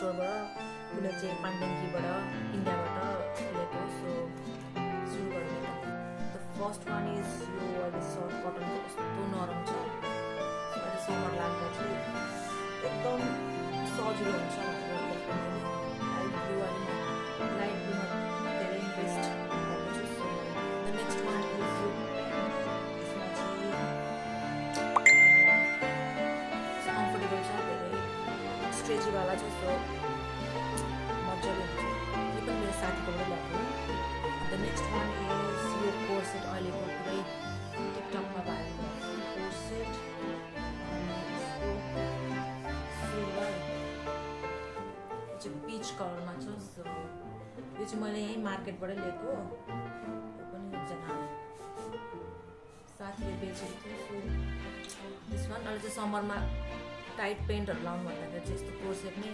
स्टोरबाट कुनै चाहिँ पाण्डेङ्कीबाट इन्डियाबाट ल्याएको सो सुरु गरौँ त द फर्स्ट वान इज यो अहिले सर्ट कटनको कस्तो नरम छ अहिले समर लाग्दा चाहिँ एकदम सजिलो हुन्छ लाइट ब्लू लाइट ब्लूमा धेरै इन्ट्रेस्ट भएको छु so the next one is यो यसमा चाहिँ कम्फर्टेबल छ धेरै स्ट्रेचीवाला छ सो मजाले हुन्छ यो पनि मेरो साथीकोबाट ल्याएको द नेक्स्ट वान इज यो कोर्सेट अहिलेको पुरै टिकटकमा भाइरल भएको कोर्सेट अनि यसको सिल्भर यो चाहिँ पिच कलरमा छ सो यो चाहिँ मैले यहीँ मार्केटबाट ल्याएको यो पनि एकजना साथीले बेचेको थियो सो त्यसमा अहिले चाहिँ समरमा टाइट पेन्टहरू लाउनु भन्दाखेरि चाहिँ यस्तो कोर्सेट नै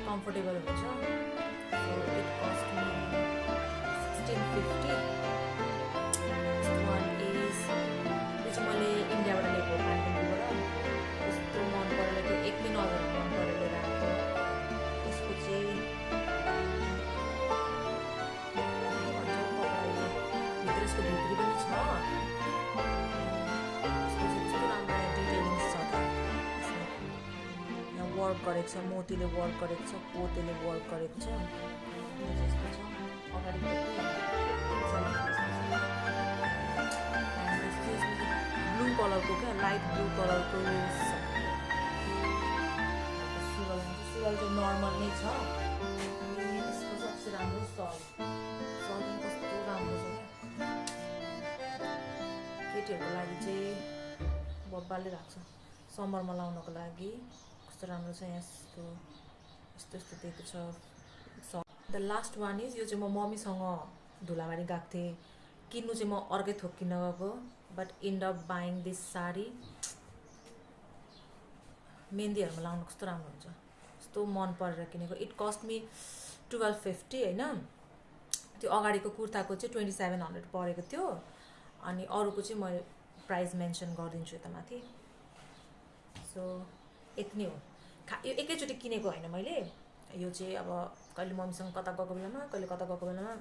कम्फर्टेबल हुन्छ so it cost me 1650 one is यो चाहिँ मैले इन्डियाबाट ल्याएको पाण्डेङ्कीबाट यस्तो मन परेर त्यो एक दिन अगाडि मन परेर लिएर आएको त्यसको चाहिँ भित्र यसको भित्री पनि छ यसको चाहिँ कस्तो राम्रो डिटेलिङ्स छ त यहाँ वर्क गरेको छ मोतीले वर्क गरेको छ पोतेले वर्क गरेको छ यस्तो छ अगाडि ब्लू कलरको क्या लाइट ब्लू कलरको सुरुवाल चाहिँ नर्मल नै छ यसको सबसे राम्रो सल पनि कस्तो राम्रो छ क्या केटीहरूको लागि चाहिँ बब्बाले राख्छ समरमा लाउनको लागि कस्तो राम्रो छ यहाँ यस्तो दिएको छ द लास्ट वान इज यो चाहिँ म मम्मीसँग धुलाबारी गएको थिएँ किन्नु चाहिँ म अर्कै थोक किन्न गएको but end up buying this sari मेहन्दीहरूमा लाउनु कस्तो राम्रो हुन्छ कस्तो मन परेर किनेको इट कस्ट मी 1250 होइन त्यो अगाडिको कुर्ताको चाहिँ 2700 परेको थियो अनि अरूको चाहिँ म प्राइस मेन्सन गरिदिन्छु यता माथि सो यति नै हो यो एकैचोटि किनेको होइन मैले यो चाहिँ अब कहिले मम्मीसँग कता गएको बेलामा कहिले कता गएको बेलामा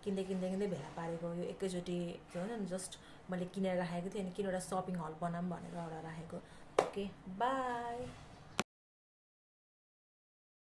किन्दै भेला पारेको यो एकैचोटि त्यो होइन जस्ट मैले किनेर राखेको थिएँ अनि किन एउटा सपिङ हल बनाऊँ भनेर एउटा राखेको ओके बाई